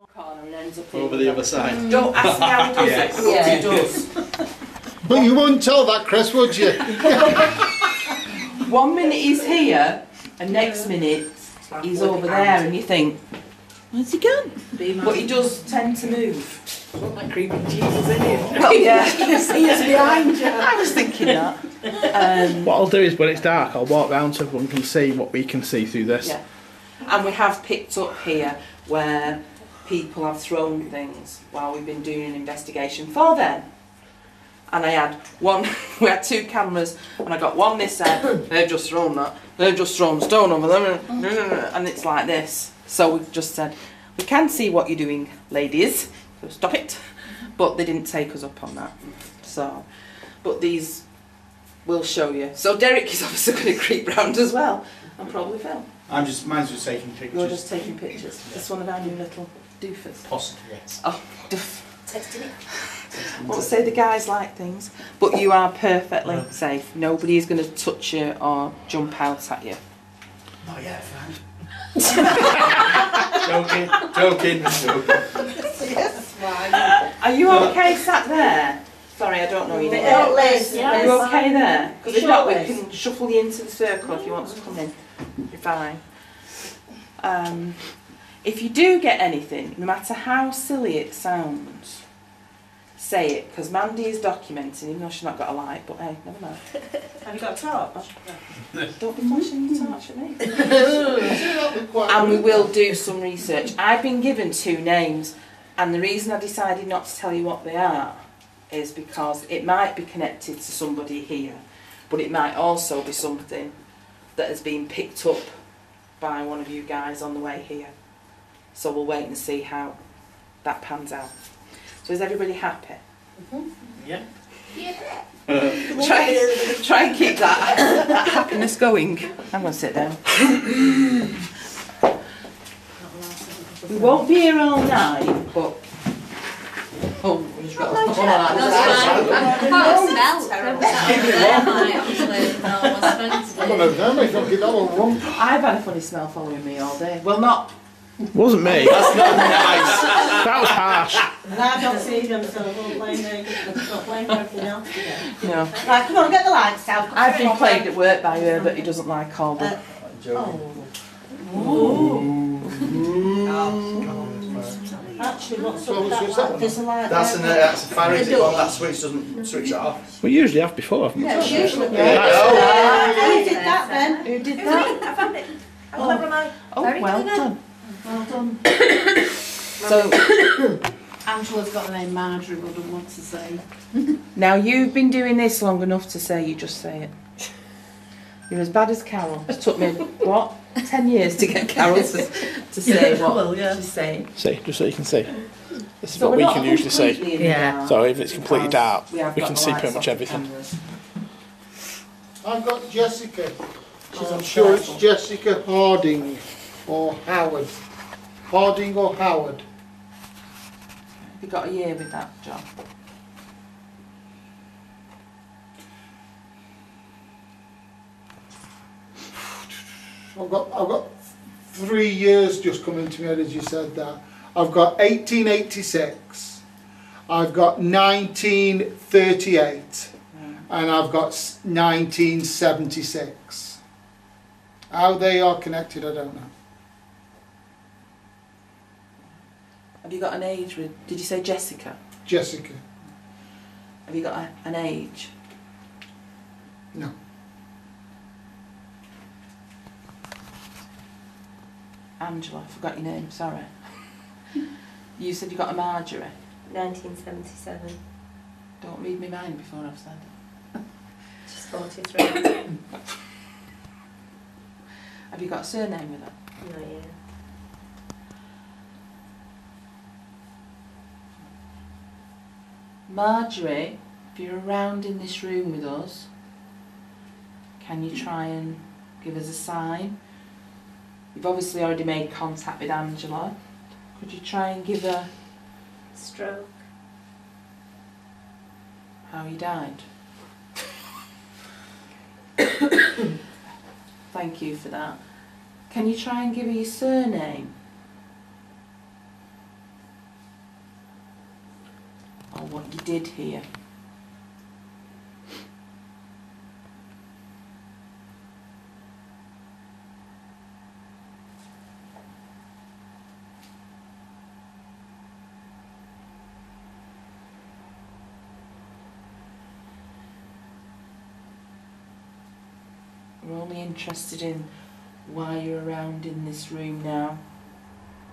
corner and ends up over the other side. Don't ask me how he does Yes. it, yeah. He does. But you wouldn't tell that, Chris, would you? 1 minute he's here, and next minute he's over there, and you think, where's he gone? But he does tend to move. Like creeping Jesus in here. Well, yeah. You see us behind you. I was thinking that. What I'll do is when it's dark, I'll walk round so everyone can see what we can see through this. Yeah. And we have picked up here where people have thrown things while we've been doing an investigation for them. And I had one, we had 2 cameras, and I got one this end, they've just thrown that, they've just thrown stone over them, and it's like this. So we've just said, we can see what you're doing, ladies, so stop it. But they didn't take us up on that. So, but these will show you. So Derek is obviously going to creep round as well, and probably film. Mine's just taking pictures. You're just taking pictures. Yeah. This one of our new little doofers. Possibly, yes. Oh, doof. Texting it. Won't say the guys like things, but you are perfectly safe. Nobody is going to touch you or jump out at you. Not yet, fine. Joking. Yes, fine. Are you okay sat there? Sorry, I don't know you. Oh, Liz. Are you okay there? Because if Sure, not, we Liz. can shuffle you into the circle if you want to come in. You're fine. If you do get anything, no matter how silly it sounds, say it, because Mandy is documenting, even though she's not got a light, but hey, never mind. Have you got a torch? Don't be flashing your torch at me. And we will do some research. I've been given 2 names, and the reason I decided not to tell you what they are is because it might be connected to somebody here, but it might also be something that has been picked up by one of you guys on the way here. So we'll wait and see how that pans out. So is everybody happy? Yeah. Try and keep that happiness going. I'm going to sit down. We won't be here all night, but... Oh, we've got a smell. I've had a funny smell following me all day. Well, not... Wasn't me. That's not nice. That was harsh. And I don't see them, so I won't blame me. I'll blame everything else again. No. Right, come on, get the lights out. I've been plagued at work by her, but he doesn't like Colby. Actually, what's So up switch with that that? one There's a light That's there. a fire exit one. That switch doesn't switch it off. We usually have before, haven't we? Yeah, it's usually. There you go. Who did that then? Who did that? I found it. How clever am I? Oh, Very well clever. done. Well done. So, Angela's got the name Marjorie, but doesn't want to say. now you've been doing this long enough to say you just say it. You're as bad as Carol. It took me, what, 10 years to get Carol to say what she's saying. See, just so you can see. This is So what we're we not can usually see. completely in the Yeah. dark So if it's completely because dark, have we got can the see lights pretty much off the everything. cameras. I've got Jessica. Oh, I'm sure it's careful. Jessica Harding or Howard. Harding or Howard. Have you got a year with that, John? I've got 3 years just coming to me as you said that. I've got 1886. I've got 1938. And I've got 1976. How they are connected, I don't know. Have you got an age with, did you say Jessica? Jessica, Have you got an age? no. Angela, I forgot your name, sorry. You said you got a Marjorie. 1977. Don't read me mind before I've said it. She's 43. Have you got a surname with her? Not yet. Marjorie, if you're around in this room with us, can you try and give us a sign? You've obviously already made contact with Angela. Could you try and give her Stroke. how you died? Thank you for that. Can you try and give her your surname? what you did here. We're only interested in why you're around in this room now,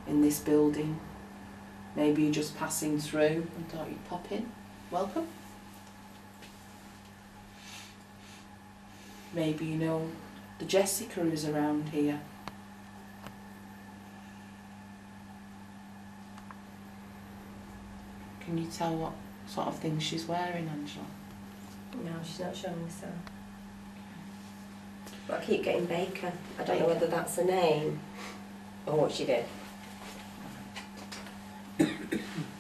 in this building. Maybe you're just passing through and thought you'd pop in. Welcome. Maybe you know the Jessica who's around here. Can you tell what sort of things she's wearing, Angela? No, she's not showing me so. But I keep getting Baker. I don't know whether that's a name or what she did.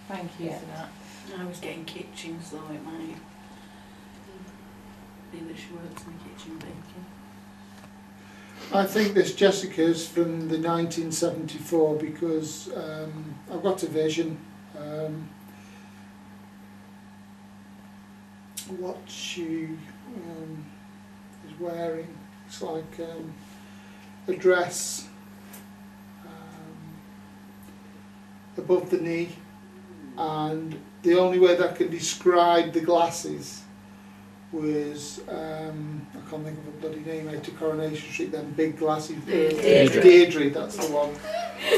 Thank you for that. I was getting kitchen, so it might be that she works in the kitchen baking. I think this Jessica's from the 1974 because I've got a vision. What she is wearing, it's like a dress above the knee, and the only way that I can describe the glasses was I can't think of a bloody name out to Coronation Street, them big glasses. Deirdre, that's the one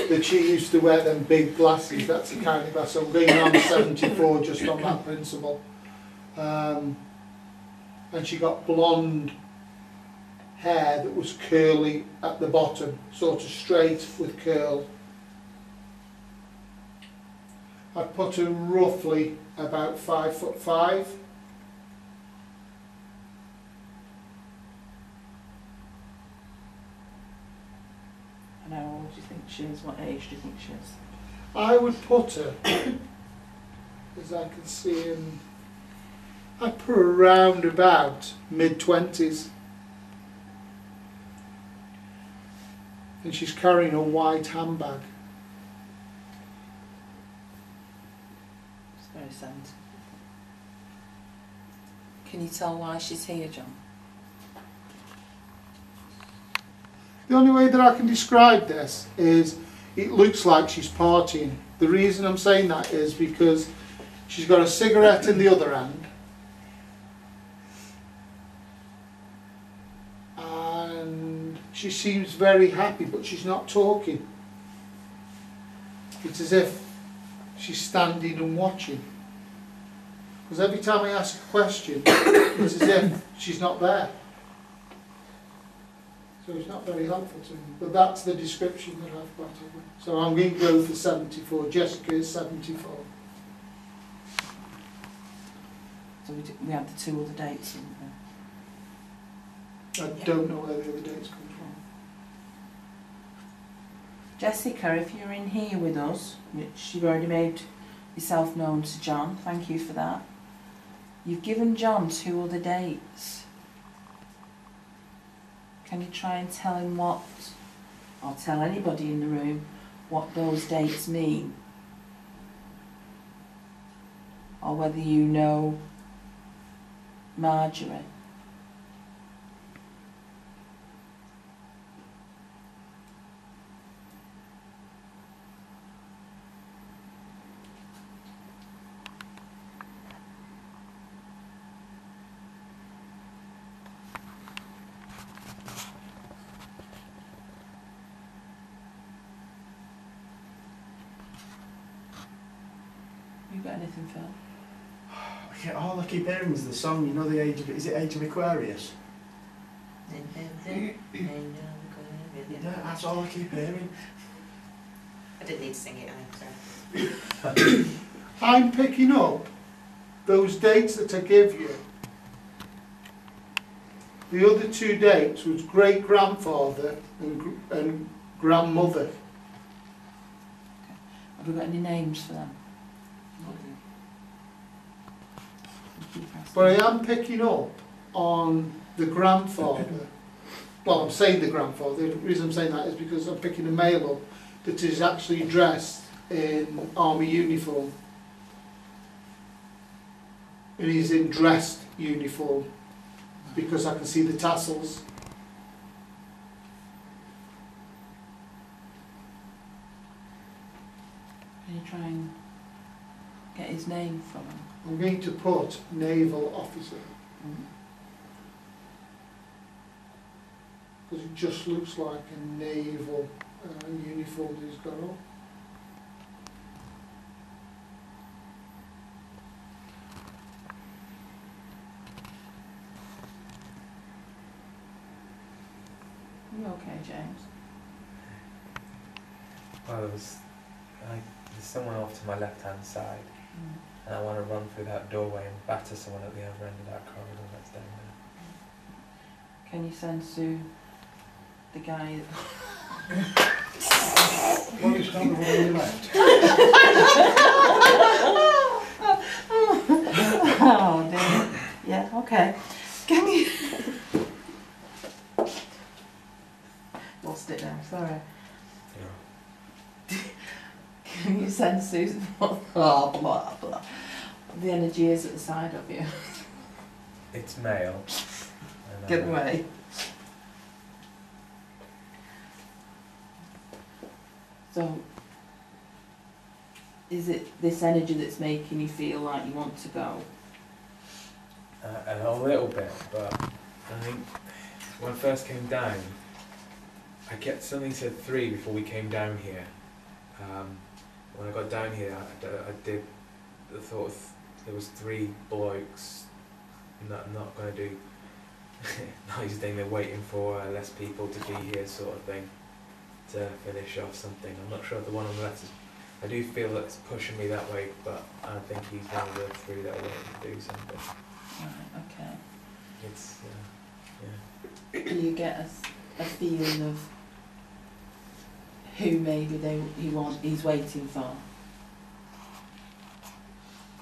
that she used to wear, them big glasses. That's the kind of glass. So I'm going on 74 just on that principle. And she got blonde hair that was curly at the bottom, sort of straight with curl. I'd put her roughly about 5'5". And how old do you think she is? What age do you think she is? I would put her, as I can see in, I'd put her around about mid-20s. And she's carrying a white handbag. It's very sensitive. Can you tell why she's here, John? The only way that I can describe this is it looks like she's partying. The reason I'm saying that is because she's got a cigarette in the other hand, and she seems very happy, but she's not talking. It's as if she's standing and watching. Because every time I ask a question, it's as if she's not there. So it's not very helpful to me. But that's the description that I've got of her. So I'm going to go for 74. Jessica is 74. So we had the two other dates, didn't we? I don't know where the other dates come from. Jessica, if you're in here with us, which you've already made yourself known to John, thank you for that. You've given John two other dates. Can you try and tell him what, or tell anybody in the room, what those dates mean? Or whether you know Marjorie? You got anything, Phil? Yeah, all I keep hearing is the song, you know, the age of, is it Age of Aquarius? Yeah, that's all I keep hearing. I didn't need to sing it either. I'm picking up those dates that I give you. The other two dates was great-grandfather and grandmother. Have we got any names for them? But I am picking up on the grandfather. Well, I'm saying the grandfather. The reason I'm saying that is because I'm picking a male up that is actually dressed in army uniform. And he's in dressed uniform because I can see the tassels. Can you try and get his name from him? I'm going to put naval officer because it just looks like a naval uniform that he's got on. You okay, James? Well, there's someone off to my left-hand side, and I want to run through that doorway and batter someone at the other end of that corridor that's down there. Can you send Sue, the guy? What is on the one on your left? Oh dear. Yeah. Okay. Can you? Lost it now. Sorry. Can you send Susan what blah blah blah the energy is at the side of you? It's male. Get away. So, is it this energy that's making you feel like you want to go? A little bit, but I think when I first came down, I kept something said 3 before we came down here. When I got down here, I thought there was 3 blokes. Not going to do nice thing. They're waiting for less people to be here, sort of thing, to finish off something. I'm not sure if the one on the left is. I do feel that it's pushing me that way, but I think he's one of the 3 that are waiting to do something. Right. Okay. It's Do you get a feeling of who maybe he's waiting for?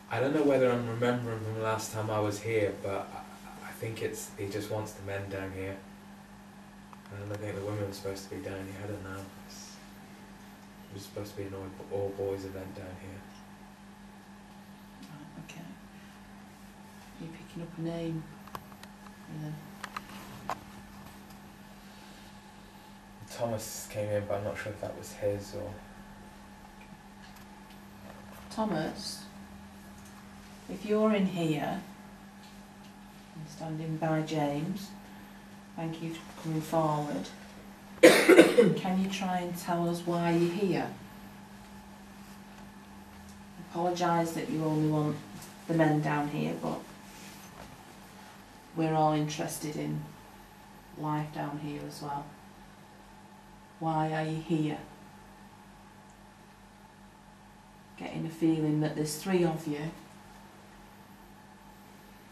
I don't know whether I'm remembering from the last time I was here, but I think he just wants the men down here. And I think the women are supposed to be down here. I don't know. It was supposed to be an all boys event down here. Right, okay. You're picking up a name. Yeah. Thomas came in, but I'm not sure if that was his or. Thomas, if you're in here, and standing by James, thank you for coming forward. Can you try and tell us why you're here? Apologise that you only want the men down here, but we're all interested in life down here as well. Why are you here? Getting a feeling that there's 3 of you.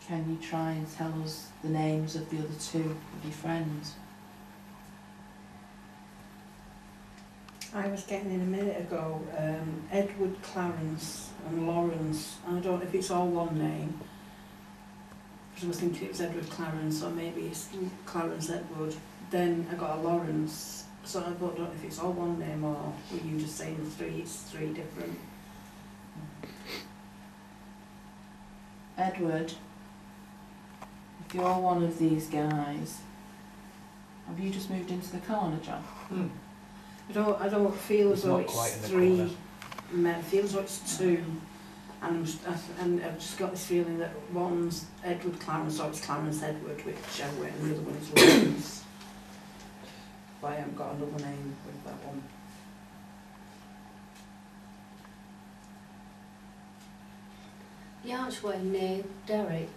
Can you try and tell us the names of the other 2 of your friends? I was getting in a minute ago, Edward, Clarence and Lawrence. I don't know if it's all one name. I was thinking it was Edward Clarence, or maybe it's Clarence Edward. Then I got a Lawrence, so I don't know if it's all one name or were you just saying it's 3 different? Edward, if you're one of these guys, have you just moved into the corner, John? I don't feel as It's though not quite it's in the 3 corner. men. It feels like it's 2. And I've just got this feeling that one's Edward Clarence, or it's Clarence Edward, whichever way, and the other one is Lawrence. But I haven't got another name with that one. The archway near Derek.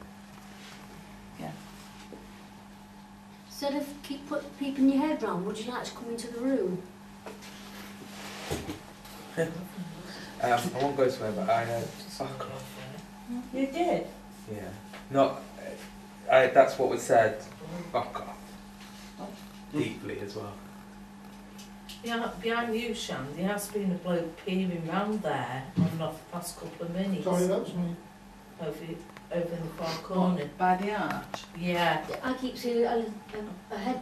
Yeah. Instead of keeping your head round, would you like to come into the room? I won't go somewhere, but I fuck off. You did? Yeah. Not. That's what was said. Fuck off. Deeply as well. Yeah, behind you, Shan, there has been a bloke peering round there on and off the past couple of minutes. Sorry, that was me. Over in the far corner. By the arch? Yeah. I keep seeing a head.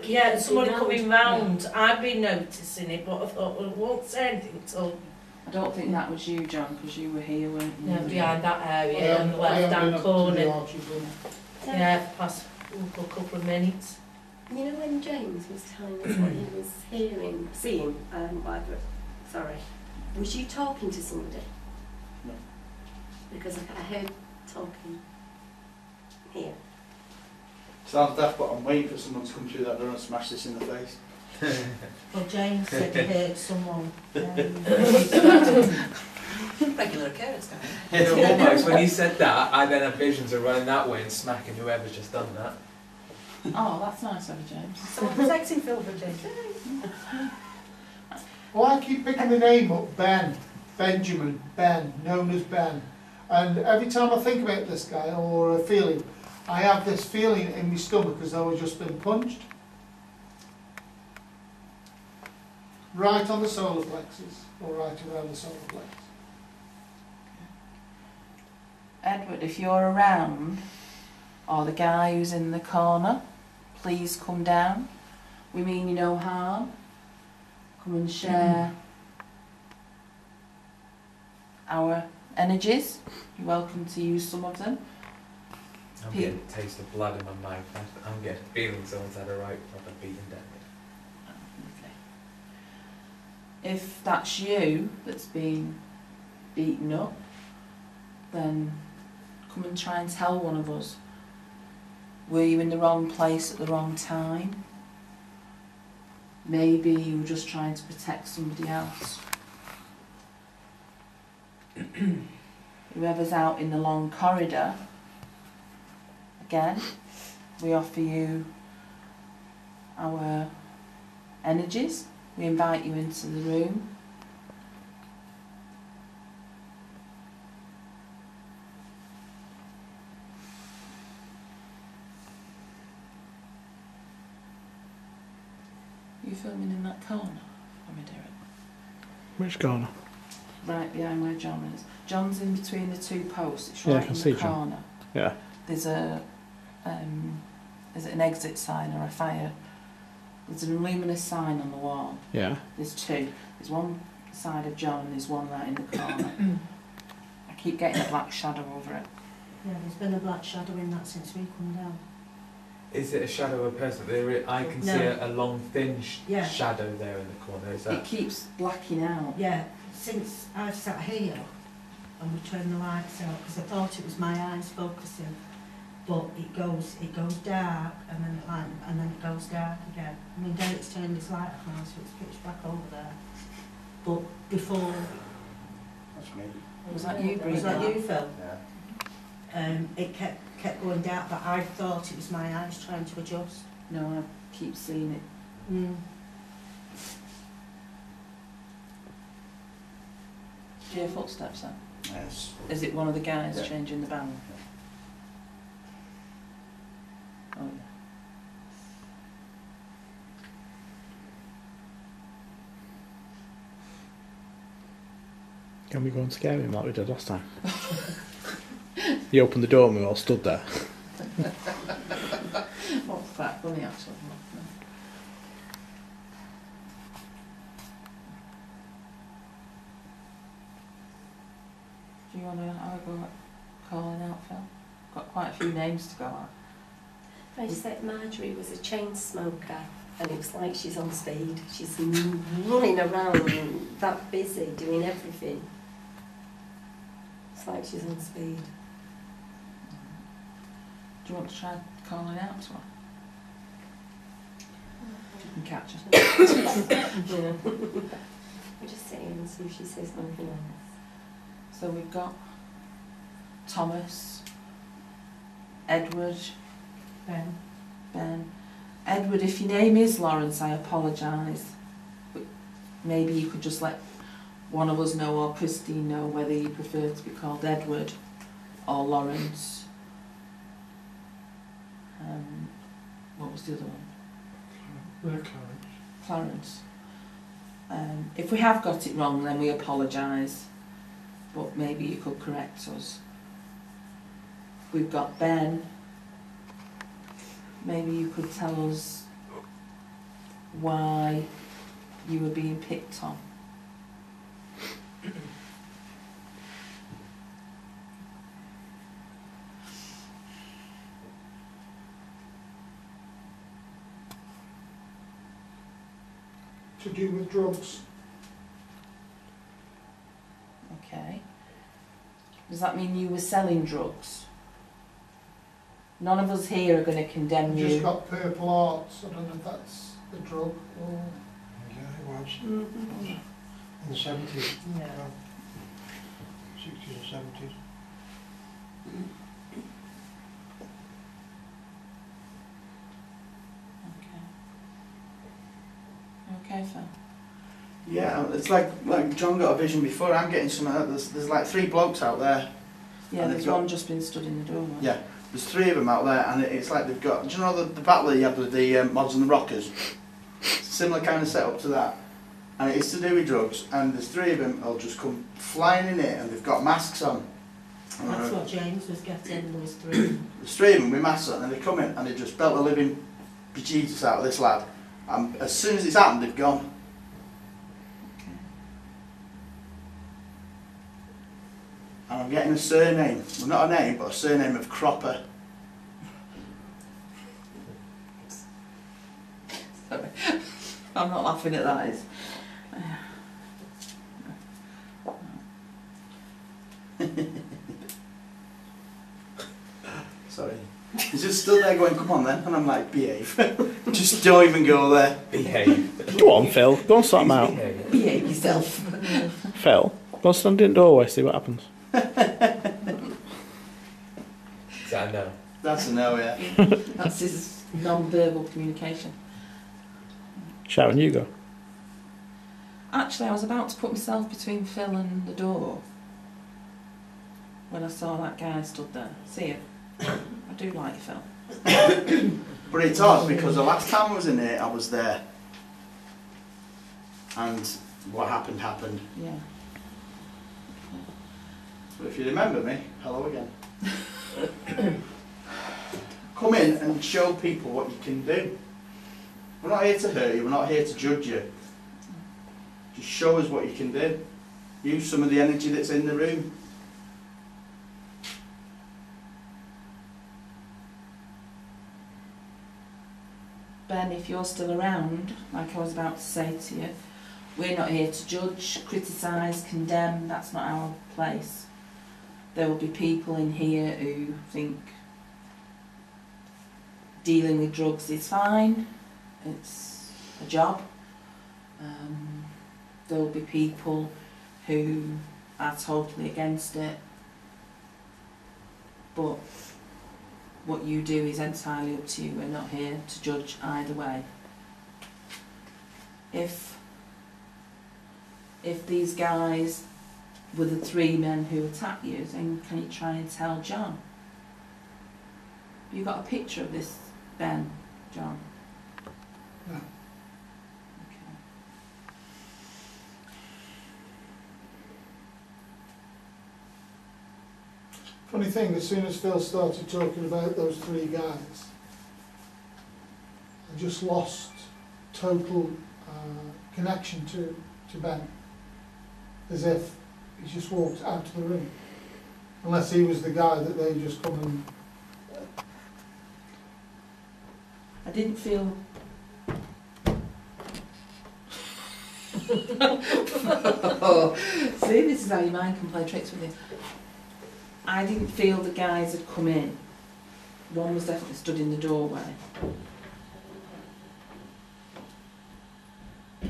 Yeah, somebody round. coming round. I've been noticing it, but I thought, well, I won't say anything until I don't think that was you, John, because you were here, weren't you? Yeah, behind that area on the left-hand corner. Yeah, past a couple of minutes. You know when James was telling us what he was seeing, whatever, sorry, was you talking to somebody? No. Because I heard talking here. Sounds daft, but I'm waiting for someone to come through that door and smash this in the face. Well, James said he heard someone. Regular occurrence, don't You know, almost when he said that, I then had visions of running that way and smacking whoever's just done that. Oh, that's nice of you, James. Someone protecting Phil for James. Well, I keep picking the name up, Benjamin, known as Ben. And every time I think about this guy or a feeling, I have this feeling in my stomach as though I've just been punched. Right on the solar plexus, or right around the solar plexus. Edward, if you're around, or the guy who's in the corner, please come down. We mean you no harm. Come and share our energies. You're welcome to use some of them. I'm getting a taste of blood in my mouth. I'm getting a feeling someone's had a right proper beating down here. If that's you that's been beaten up, then come and try and tell one of us. Were you in the wrong place at the wrong time? Maybe you were just trying to protect somebody else. Whoever's out in the long corridor, again, we offer you our energies. We invite you into the room. You filming in that corner? Let me do it. Which corner? Right behind where John is. John's in between the two posts. It's Yeah, I right can in see the John. corner. Yeah. There's a is it an exit sign or a fire? There's an luminous sign on the wall. Yeah. There's two. There's one side of John and there's one right in the corner. I keep getting a black shadow over it. Yeah, there's been a black shadow in that since we come down. Is it a shadow of a person? I can No. see a long, thin Yeah. shadow there in the corner. Is It that? keeps blacking out. Yeah, since I've sat here and we turned the lights out, because I thought it was my eyes focusing, but it goes dark and then it goes dark again. I mean, Derek's turned his light off now, so it's pitch black over there. But before, That's me. Was that you, was that breathing? you, Phil? Yeah. It kept going dark, but I thought it was my eyes trying to adjust. No, I keep seeing it. Mm. Do you hear footsteps then? Yes. Is it one of the guys Yeah. changing the band? Oh, yeah. Can we go and scare him like we did last time? He opened the door and we all stood there. What's that funny actually? Do you want to have a go at calling out, Phil? Got quite a few names to go at. I said Marjorie was a chain smoker and it was like she's on speed. She's running around that busy doing everything. It's like she's on speed. Do you want to try calling out to her? You can catch her. Yeah. We're just sitting and see if she says nothing else. So we've got Thomas, Edward, Ben. Edward, if your name is Lawrence, I apologise. But maybe you could just let one of us know, or Christine know, whether you prefer to be called Edward or Lawrence. What was the other one? Clarence. If we have got it wrong, then we apologise. But maybe you could correct us. We've got Ben. Maybe you could tell us why you were being picked on. to do with drugs. Okay. Does that mean you were selling drugs? None of us here are going to condemn I've you. just got purple hearts. I don't know if that's a drug or... Yeah, it was. Mm-hmm. In the 70s. Yeah. 60s and 70s. Okay, Phil. Yeah, it's like John got a vision before. I'm getting some. There's like 3 blokes out there. Yeah, And there's they've got- one just been stood in the doorway. Yeah, there's 3 of them out there, and it's like they've got. Do you know the battle that you had with the mods and the rockers? Similar kind of setup to that, and it's to do with drugs. And there's 3 of them. Will just come flying in it, and they've got masks on. And That's what James was getting, was 3. There's 3 of them with masks on, and they come in and they just belt the living bejesus out of this lad. And as soon as it's happened, they've gone. And I'm getting a surname, well not a name, but a surname of Cropper. Sorry. I'm not laughing at that. Sorry. He's just stood there going, come on then, and I'm like, behave. Just don't even go there. Behave. Go on, Phil. Go and sort them out. Behave. Behave yourself. Phil, go and stand in the doorway, see what happens. Is that a no? That's a no, yeah. That's his non-verbal communication. Sharon, you go. Actually, I was about to put myself between Phil and the door when I saw that guy stood there. See you. I do like you, Phil. But it's odd because the last time I was in here, I was there. And what happened, happened. Yeah. So if you remember me, hello again. Come in and show people what you can do. We're not here to hurt you, we're not here to judge you. Just show us what you can do. Use some of the energy that's in the room. Ben, if you're still around, like I was about to say to you, we're not here to judge, criticise, condemn. That's not our place. There will be people in here who think dealing with drugs is fine. It's a job. There will be people who are totally against it. But what you do is entirely up to you. We're not here to judge either way. If these guys were the 3 men who attacked you, then can you try and tell John? You got a picture of this, Ben, John? No. Okay. Funny thing, as soon as Phil started talking about those 3 guys, I just lost total connection to Ben. As if he just walked out of the room. Unless he was the guy that they just come and... I didn't feel... See, this is how your mind can play tricks with you. I didn't feel the guys had come in. One was definitely stood in the doorway. I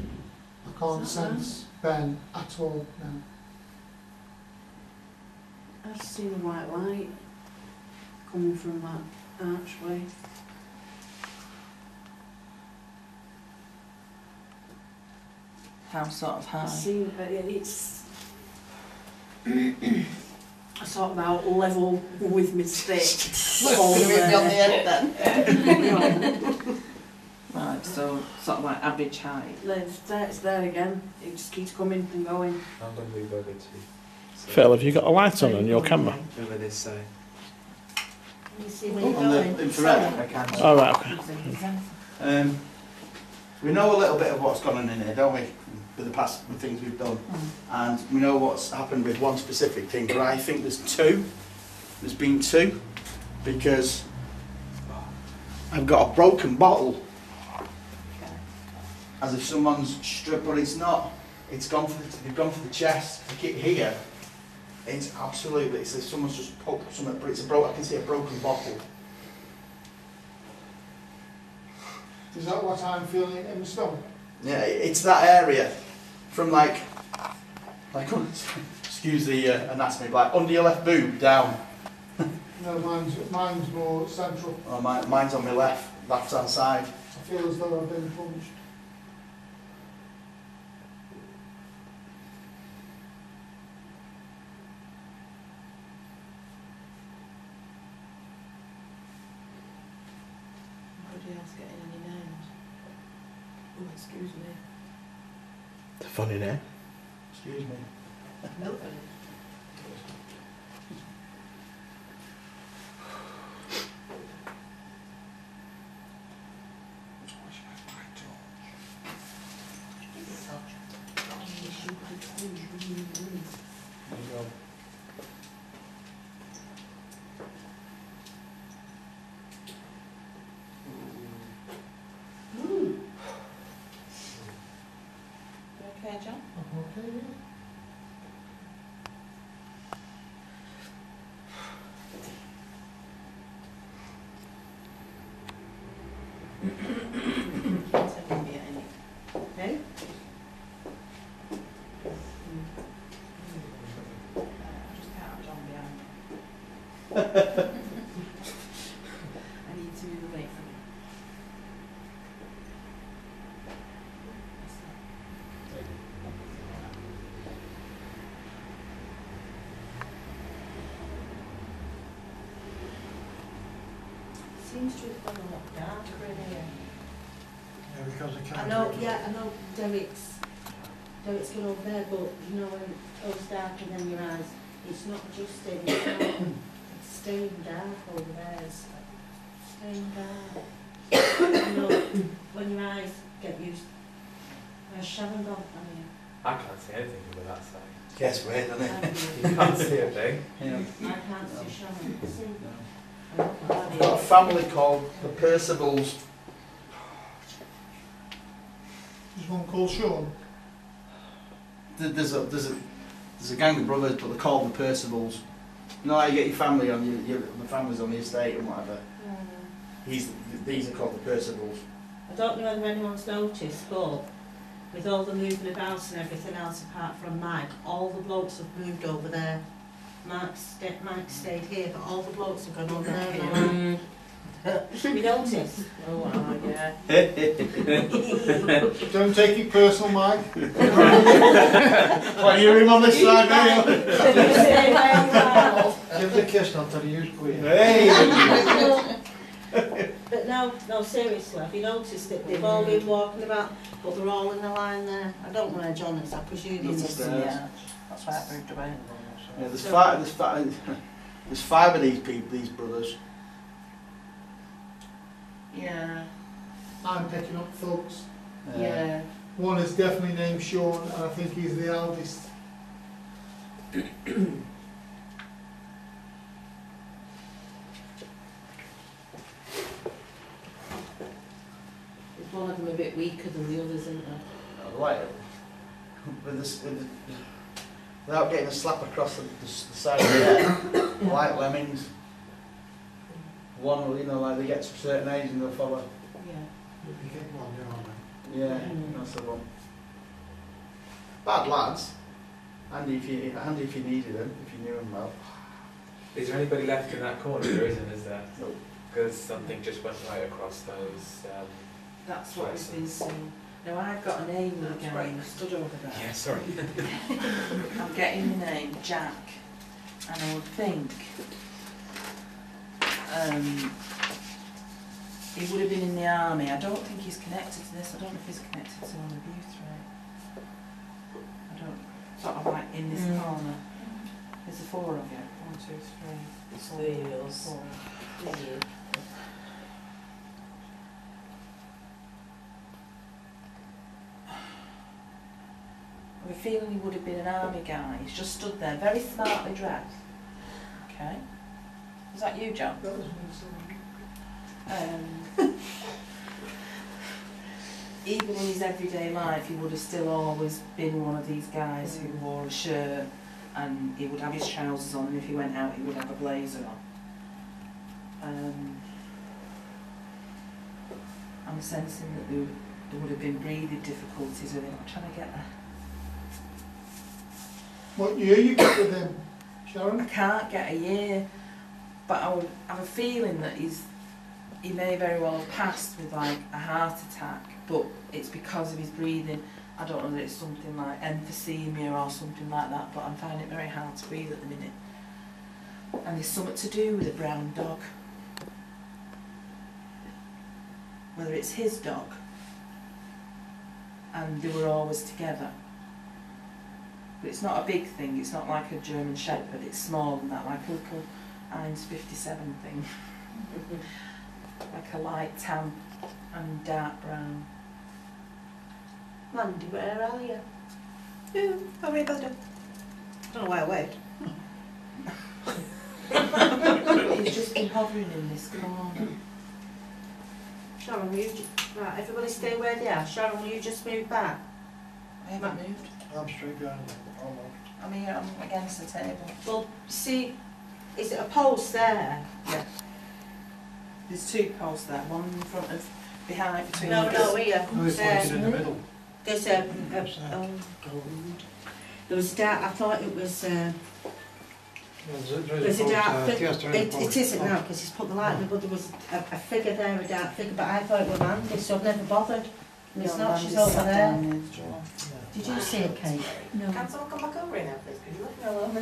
can't sense Ben at all now. I just see the white light coming from that archway. How sort of I high? see it's sort of about level with my stick. All the way on the end then. No, Right, so sort of like average height. it's there again. It just keeps coming and going. I'm going to move over to Phil, have you got a light on your camera? over this side. You see where On you're the going? infrared. I can. Oh, right, okay. We know a little bit of what's gone on in here, don't we? With the past with things we've done. And we know what's happened with one specific thing, but I think there's 2. There's been 2. Because I've got a broken bottle. as if someone's stripped, but it's not. It's gone for they've gone for the chest. The kit here, it's absolutely. It's as if someone's just poked something. But it's I can see a broken bottle. Is that what I'm feeling in the stomach? Yeah, it's that area, from like excuse the anatomy, but like under your left boob down. No, mine's more central. Oh, mine's on my left hand side. I feel as though I've been punched. Anybody else getting any names? Oh, excuse me. It's a funny name. Excuse me. Nope. There you go. You okay, John? Okay, yeah. No? I need to move away from it. Seems to have gone a lot darker in here. Yeah, because I can't. I know Derek's gone over there, but you know when it goes darker than your eyes, it's not just in, it's staying dark over there, it's staying dark. You know, when your eyes get used, where's Sharon gone? I can't see anything with that side. Yes, weird, isn't it? You can't see a thing. Yeah. I can't see Sharon. See? I've got a family called the Percivals. There's one called Sean. There's a gang of brothers, but they're called the Percivals. You know how you get your family on the families on the estate and whatever. These are called the Percivals. I don't know whether anyone's noticed, but with all the moving about and everything else apart from Mike, all the blokes have moved over there. Mike stayed here, but all the blokes have gone over there. We noticed. Oh, wow, yeah. Don't take it personal, Mike. Why you him on this side, mate? Stay where you are. Give the kiss not to the use queen. Hey! But no, seriously, have you noticed that they've all been walking about, but they're all in the line there? I don't know where John is, I presume he's Upstairs. Yeah, that's why I moved away. Yeah, there's five of these people, these brothers. Yeah, I'm picking up thugs. yeah. One is definitely named Sean, and I think he's the eldest. Is one of them a bit weaker than the others, isn't there? Like, without getting a slap across the side of the head, like lemmings. One will, like they get to a certain age and they'll follow. Yeah. You'll be getting one down Yeah, that's the one. Bad lads. Handy if you needed them, if you knew them well. Is there anybody left in that corner? There isn't, is there? No. Because something just went right across those. That's what we've been seeing. Now I've got a name with a guy who stood over there. Yeah, sorry. I'm getting the name Jack, and I would think he would have been in the army. I don't think he's connected to this. I don't know if he's connected to one of you three. I don't. Sort of like in this corner. There's the four of you. 1, 2, 3. It's three of us. 4. Three. I have a feeling he would have been an army guy. He's just stood there, very smartly dressed. Okay. Is that you, John? even in his everyday life, he would have still always been one of these guys who wore a shirt and he would have his trousers on, and if he went out, he would have a blazer on. I'm sensing that there would have been breathing difficulties with him. I'm trying to get there. What year you got with him, I Sharon? can't get a year, but I would have a feeling that he may very well have passed with like a heart attack, but it's because of his breathing. I don't know that it's something like emphysema or something like that, but I'm finding it very hard to breathe at the minute. And there's something to do with a brown dog. Whether it's his dog, and they were always together. But it's not a big thing, it's not like a German Shepherd, it's small and that, like a little Heinz 57 thing. Like a light tan and dark brown. Mandy, where are you? Yeah, over here, Buster. I don't know why I waved. He's just been hovering in this corner. Sharon, will you right, everybody stay where they are. Sharon, will you just move back? I haven't moved. I'm straight behind him, almost. I'm here, I'm against the table. Well, see, is it a post there? Yeah. There's two posts there, one in front of, behind, between No, us. no, here. No, it's like in the middle. There's there was a dark, I thought it was, there's a dark figure. It isn't now because he's put the light in, but there was a figure there, a dark figure, but I thought it was Mandy, so I've never bothered. And it's not, she's over there. Did you see it, Kate? No. Can someone come back over here now, please? Could you let me alone? I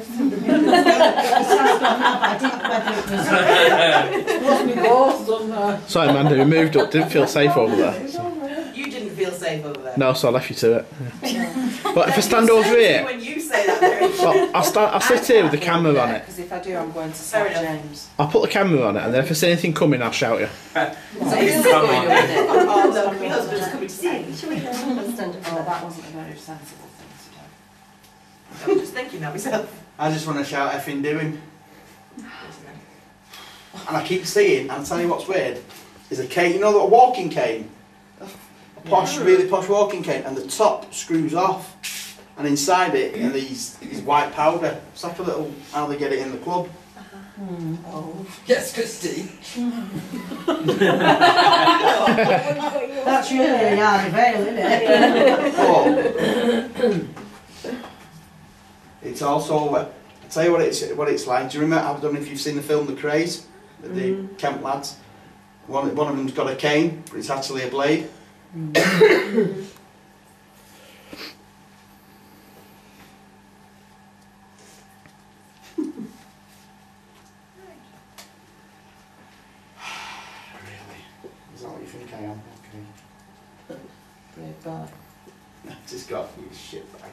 didn't whether it was. Sorry, Mandy, we moved up. Didn't feel safe over there. You didn't feel safe over there. No, so I left you to it. Yeah. But if I stand over here, When you say that, very well, I'll sit here with the camera on it. Because if I do, I'm going to slap Fair enough. James. I'll put the camera on it, and then if I see anything coming, I'll shout you. So he's still going with it. Oh, no, my husband's coming to see you. Should we stand up for Oh, that? that wasn't a very sensible thing to do. I was just thinking that myself. I just want to shout effing do him. And I keep seeing, and I'll tell you what's weird, is a cane, you know, a walking cane? A posh, really posh walking cane, and the top screws off. And inside it are these white powder. It's like a little, how they get it in the club. Oh. Yes, Christy. That's really a yard of ale, isn't it? But it's also, I'll tell you what it's like. Do you remember, I don't know if you've seen the film The Craze, with the Kemp lads. One of them's got a cane, but it's actually a blade. Is that what you think I am? Okay. Brave boy. Just got his shit bag.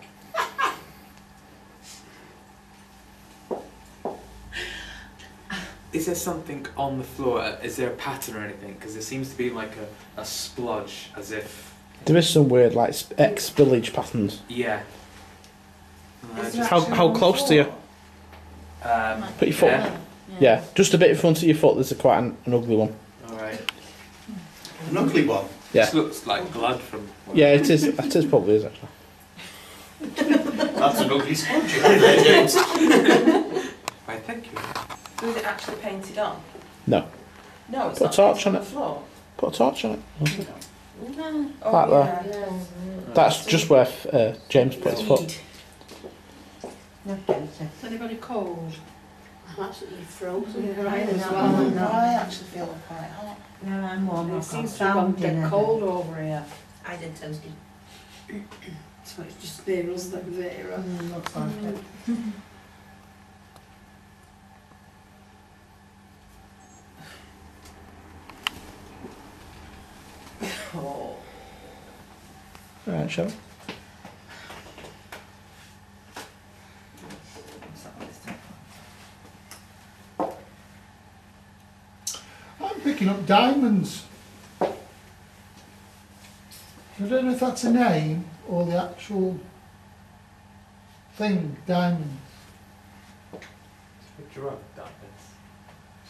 Is there something on the floor? Is there a pattern or anything? Because there seems to be like a splodge, as if... There is some weird, like, spillage patterns. Yeah. How close to you? Put your foot. Yeah. Yeah, just a bit in front of your foot. There's quite an ugly one. Alright. An ugly one? Yeah. This looks like blood from... Yeah, it is. It is probably is actually. That's an ugly sponge you have there, James. Why, thank you. Was it actually painted on? No. No, it's Put a not torch painted on the it. floor. Put a torch on it. Oh, Like yeah. that. That's just where James put his foot. Is anybody cold? I'm absolutely frozen. Yeah, right as now. well. No, I actually feel quite hot. No, I'm warm. It I've seems got to have gone sand in dead it. cold over here. I did toasted. So it's just there, us that there. Looks like it. Oh. Alright, shall we? What's that one this time? I'm picking up diamonds. I don't know if that's a name or the actual thing, diamonds. It's a drug, diamonds.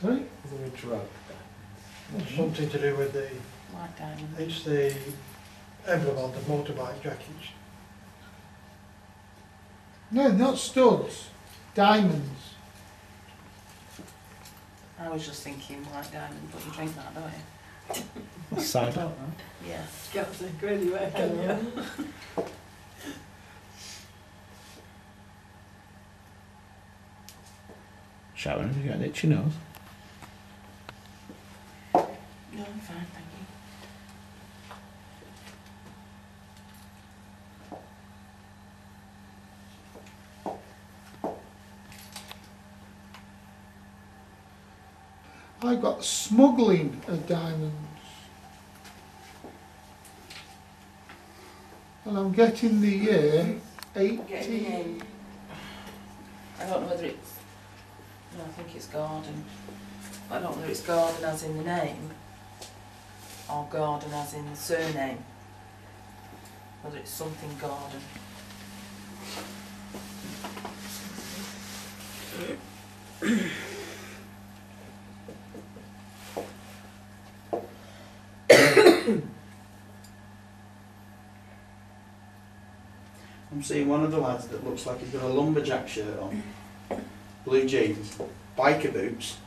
Sorry? It's a drug, diamonds. It's something to do with the, Like diamond. it's the emblem on the motorbike wreckage. No, not studs. Diamonds. I was just thinking white diamond, but you drink that, don't you? That's cider. Yeah. Got to really work on you. Sharon, have you got an itchy nose? No, I'm fine, thank you. I got smuggling of diamonds. And I'm getting the year Getting the 80. name. I don't know whether it's. No, I think it's garden. I don't know whether it's garden as in the name or garden as in the surname. Whether it's something garden. I'm seeing one of the lads that looks like he's got a lumberjack shirt on, blue jeans, biker boots.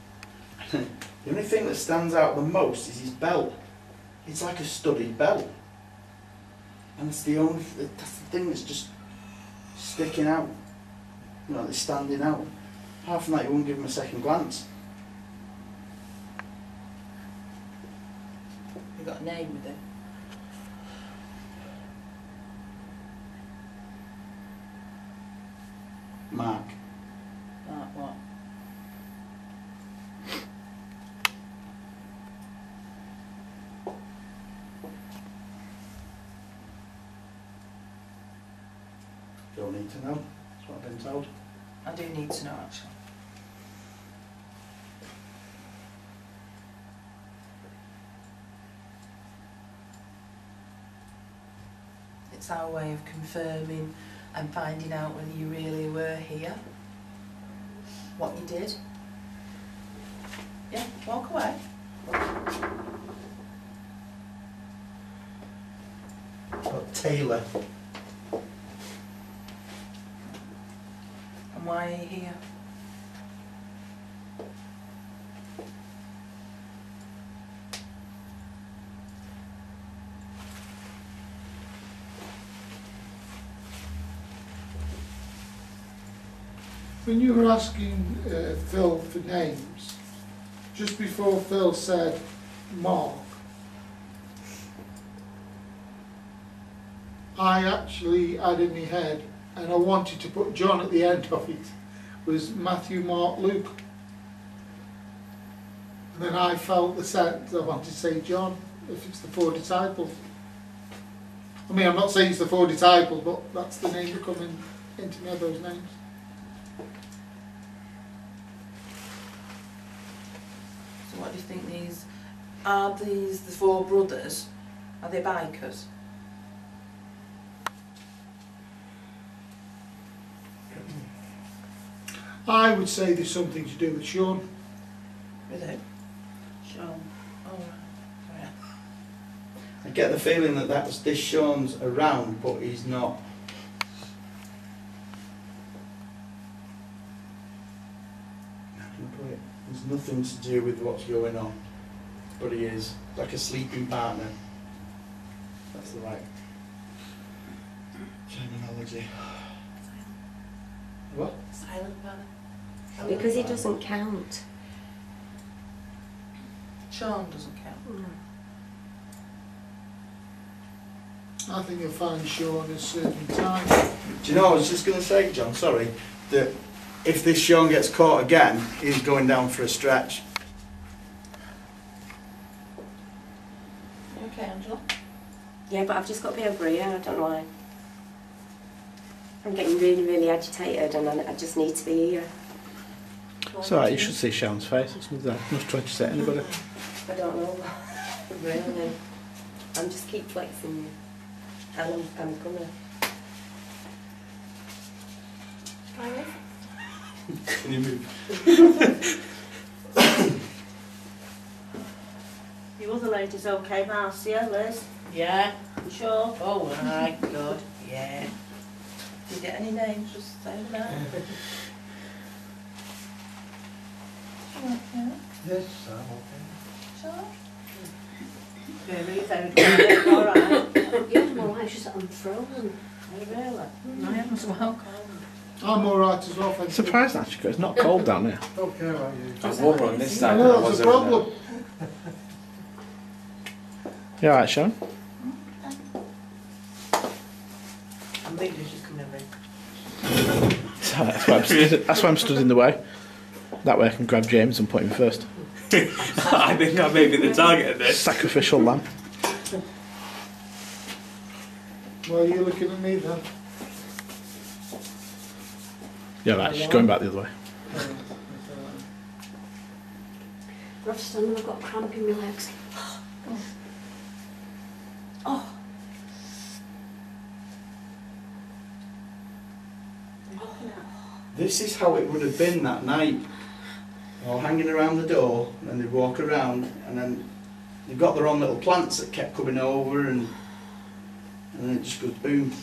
The only thing that stands out the most is his belt. It's like a studded belt. And that's the thing that's just sticking out. You know, that's standing out. Apart from that, you wouldn't give him a second glance. You got a name with it. Mark. What? Don't need to know. That's what I've been told. I do need to know actually. It's our way of confirming and finding out whether you really were here, what you did. Yeah, walk away. Got Taylor. And why are you here? When you were asking Phil for names, just before Phil said Mark, I actually had in my head, and I wanted to put John at the end of it, was Matthew, Mark, Luke. And then I felt the sense I wanted to say John, if it's the 4 disciples. I mean, I'm not saying it's the 4 disciples, but that's the name that come into me, those names. So what do you think these, are these the 4 brothers? Are they bikers? I would say there's something to do with Sean. With who? Sean. Oh, right. I get the feeling that this Sean's around, but he's not. There's nothing to do with what's going on, but he is like a sleeping partner. That's the right terminology. What? Silent partner. Because he doesn't count. Sean doesn't count. No. I think you'll find Sean is serving time. Do you know, I was just going to say, John, sorry, that if this Sean gets caught again, he's going down for a stretch. You okay, Angela? Yeah, but I've just got to be over here, I don't know why. I'm getting really, really agitated and I just need to be here. It's alright, you should see Sean's face. It's not trying to set anybody. I don't know. Really. I'm just keep flexing and I'm gonna. Can you move? You other lady's okay, Marcia, Liz? Yeah. You sure? Oh, right, good. Yeah. Did you get any names? Just say them out. Yes, I'm okay. Sure. Very, very good. All right. Yeah, I'm alright, it's just that I'm frozen. Oh, really? I am as well. I'm alright as well, thank you. Surprised actually, 'cause it's not cold down here. Don't care about you. I was warmer on this I side than I know, was that's the over there. problem. You alright, Sean? I'm leaving, she's coming in. That's why I'm stood in the way. That way I can grab James and put him first. I think I may be the target of this. Sacrificial lamb. Well, you're looking at me then. Yeah, right, she's going back the other way. Rough standing, I've got a cramp in my legs. Oh. This is how it would have been that night. All hanging around the door, and then they'd walk around, and then they've got their own little plants that kept coming over, and then it just goes boom.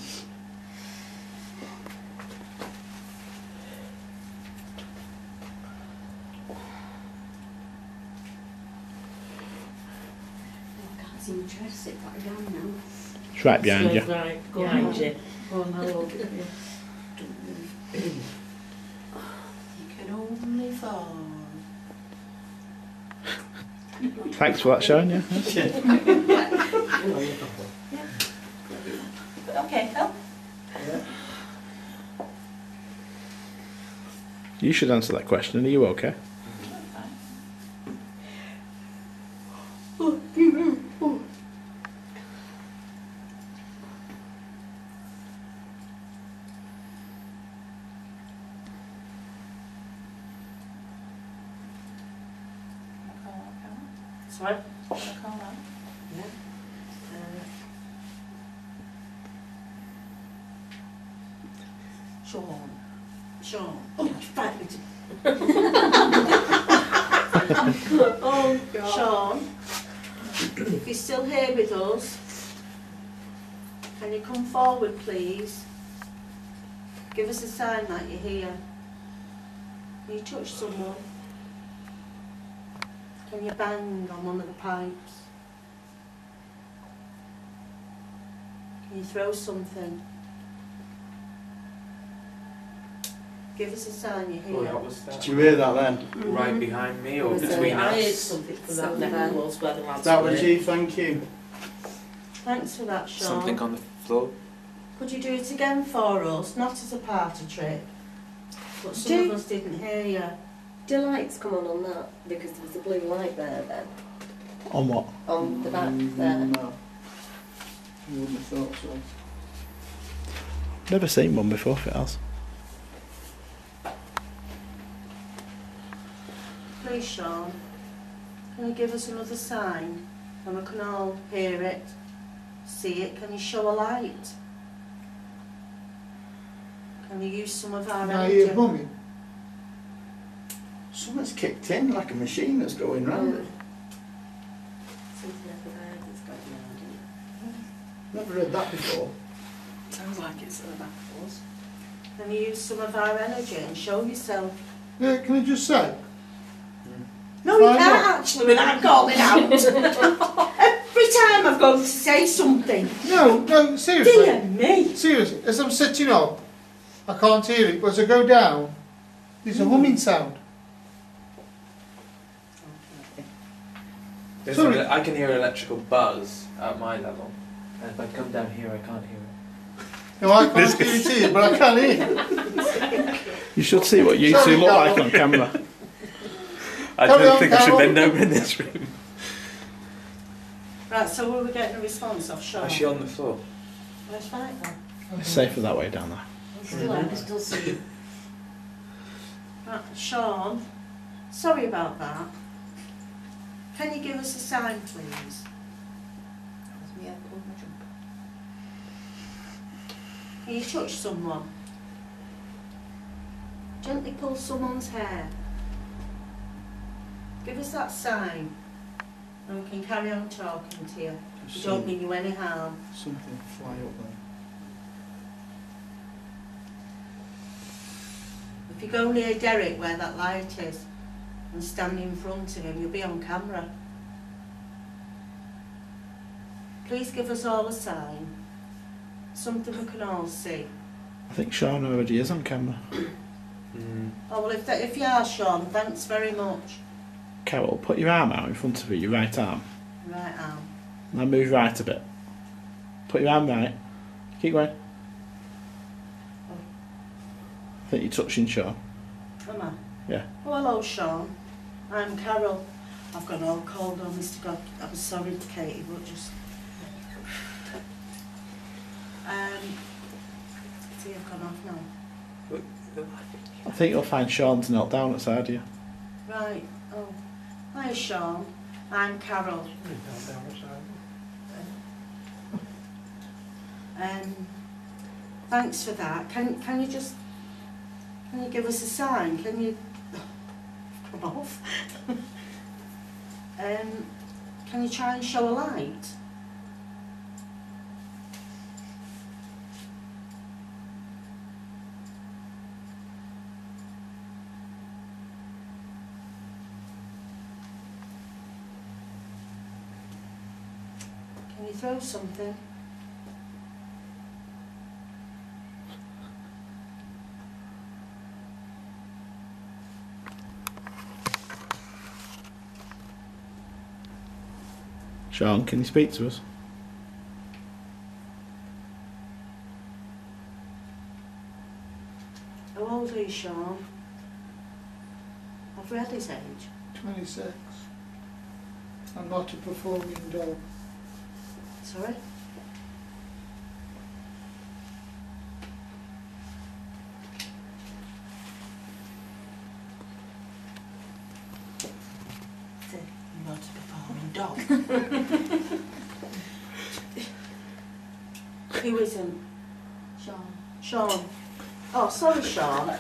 I can't seem to try to sit back down now. It's right behind you. Right, behind you. Go on, I'll hold it. You can only fall. Thanks for that, Sean, yeah. Okay, help. You should answer that question. Are you okay? Sorry? Yeah. Sean. Sean. Oh, right, me to... Oh God. Sean, if you're still here with us, can you come forward, please? Give us a sign that you're here. Can you touch someone? Can you bang on one of the pipes? Can you throw something? Give us a sign you're Oh, here. what was that? Did you hear that then? Right behind me or Was it- between I heard us? something from that neck of the woods where the lads That were. was you, thank you. Thanks for that, Sean. Something on the floor? Could you do it again for us? Not as a party trick, but some Do- of us didn't hear you. Do lights come on that? Because there was a blue light there then. On what? On the back there. No. You wouldn't have thought so. Never seen one before, if it has. Please, Sean, can you give us another sign? And we can all hear it, see it. Can you show a light? Can you use some of our Now energy? you're bumming. Something's kicked in like a machine that's going round it. Something over there that's got round it. Never heard that before. Sounds like it's at the back of us. Can you use some of our energy and show yourself? Yeah, can I just say? No, you Why can't not? actually without calling out. Every time I've got to say something. No, seriously. Dear me. Seriously, as I'm sitting up, I can't hear it, but as I go down, there's a humming sound. Sorry. I can hear electrical buzz at my level. And if I come down here, I can't hear it. No, I can't hear it here, but I can hear. You should see what you Sorry, two look like Carol. on camera. I Carry don't on, think I should Carol. bend over in this room. Right, so were we getting a response off Sean? Is she on the floor? That's right then. It's safer that way down there. I can still see you. Right, Sean, sorry about that. Can you give us a sign, please? Yeah, pulled my jumper. Can you touch someone? Gently pull someone's hair. Give us that sign, and we can carry on talking to you. I don't mean you any harm. Something fly up there. If you go near Derek where that light is and stand in front of him, you'll be on camera. Please give us all a sign. Something we can all see. I think Sean already is on camera. Oh well, if you are, Sean, thanks very much. Carol, put your arm out in front of you, your right arm. Right arm. Now move right a bit. Put your arm right. Keep going. I think you're touching Sean. Am I? Yeah. Oh, hello, Sean. I'm Carol. I've got all cold on, Mr. God. I'm sorry, Katie, but just... see, I've gone off now. I think you'll find Sean's knelt down outside of you. Right. Oh. Hi, Sean. I'm Carol. Thanks for that. Can you just... Can you give us a sign? Can you... Come off. Can you try and show a light? Can you throw something? Sean, can you speak to us? How old are you, Sean? I've read his age. 26. I'm not a performing dog. Sorry? Not a performing dog. Who isn't? Sean. Sean. Oh, sorry, Sean.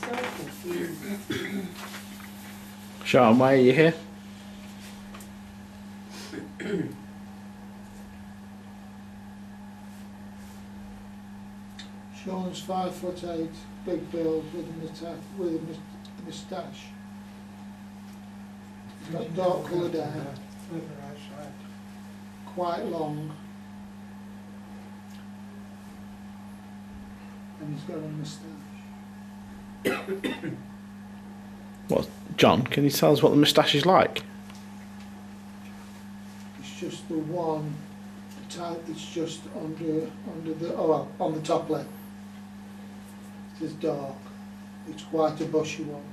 So confused. Sean, why are you here? Sean's 5'8", big build with a moustache. He's got dark coloured hair, quite long, and he's got a moustache. What, John, can you tell us what the moustache is like? It's just the one, the type that's just under the, on the top lip. It's dark. It's quite a bushy one.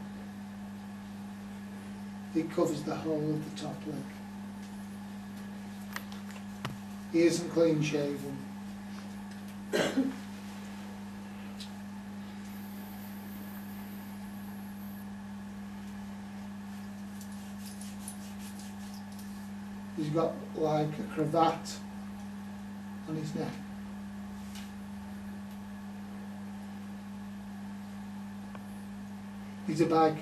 It covers the whole of the top lip. He isn't clean shaven. He's got like a cravat on his neck. He's a biker.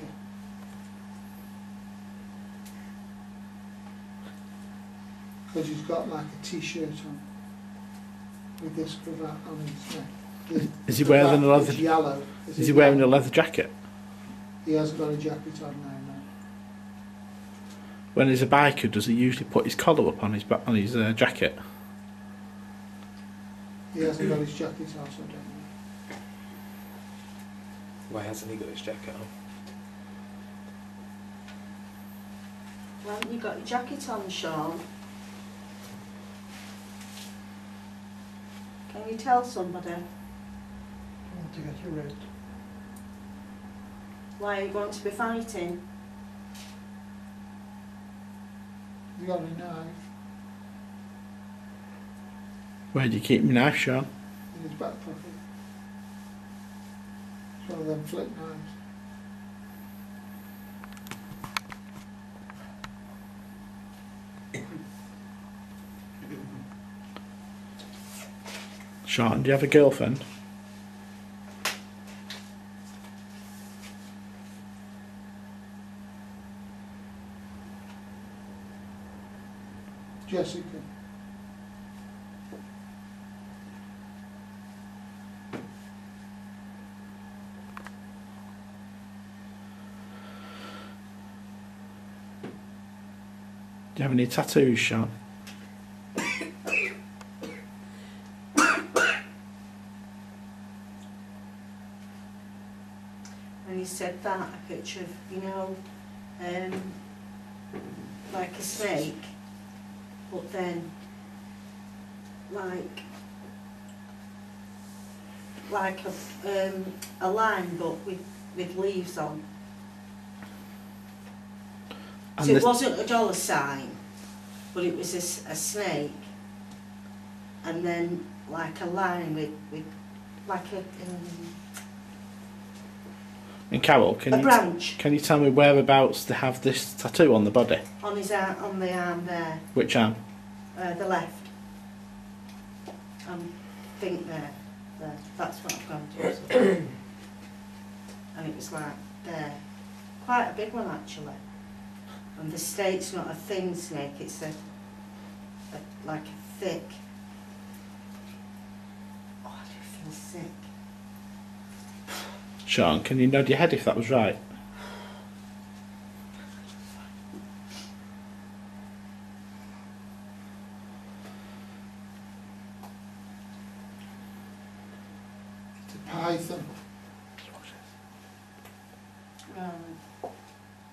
Because he's got like a t-shirt on with this cravat on his neck. Is he wearing a leather? Yellow. Is he wearing a leather jacket? He hasn't got a jacket on now. No. When he's a biker, does he usually put his collar up on his jacket? He hasn't got his jacket on, so I don't know. Why hasn't he got his jacket on? Why haven't you got your jacket on, Sean? Can you tell somebody? I want to get you red. Why are you going to be fighting? He's got a knife Where do you keep your knife, Sean? in his back pocket. It's one of them flip knives. Sean, do you have a girlfriend? you have any tattoos, Sean? And he said that, a picture of, you know, like a snake, but then like a line, but with leaves on. And So it this- wasn't a dollar sign, but it was a snake, and then like a line with like And Carol, a branch can you tell me whereabouts they have this tattoo on the body? on his arm, on the arm there, Which arm? the left. Think there. That's what I've gone to. So. And it was like there, quite a big one actually. And the snake's not a thin snake; it's like a thick. Oh, I do feel sick. Sean, can you nod your head if that was right? It's a python.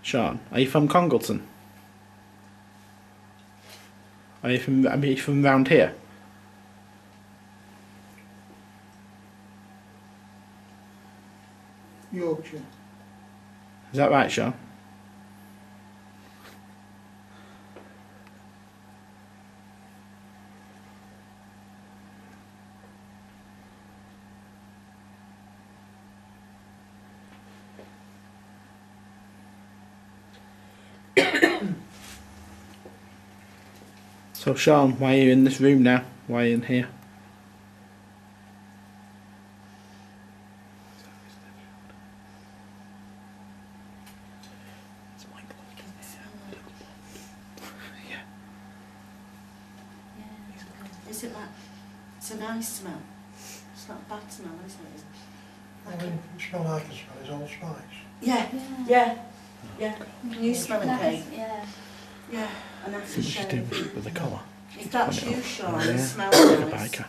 Sean, are you from Congleton? Are you from around here? Yorkshire. Is that right, Sean? So Sean, why are you in this room now? Why are you in here? Is it like, it's a nice smell. It's not a bad smell, is it? I mean, you smell like it smells old spice. Yeah, Yeah. yeah. Can you smell it, That Kate? is- Yeah. Yeah, and that's a What did you do shame. with the collar? If that's you, Sean, Yeah. it smells The nice. biker.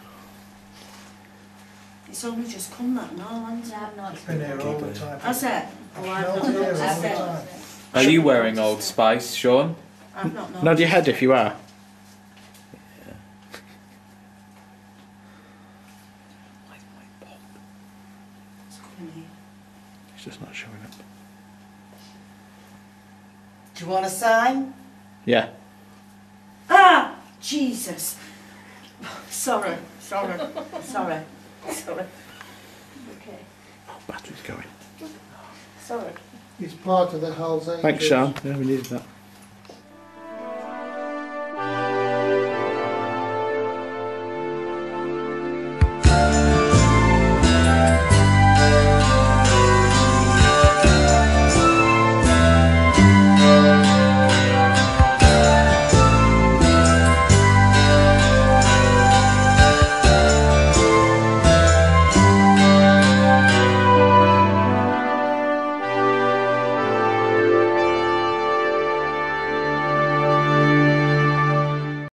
It's only just come that now, hasn't it? Yeah, I've not It's been here all the time. Has it? I've Oh, I've smelled not it here all noticed the it. time. Are you wearing Old Spice, Sean? I've not noticed Nod your head it. if you are. It's coming here. It's just not showing up. Do you want a sign? Yeah. Ah! Jesus! Sorry. Sorry. Okay. Battery's going. Sorry. It's part of the Hell's Angels. Thanks, Sean. Yeah, we needed that.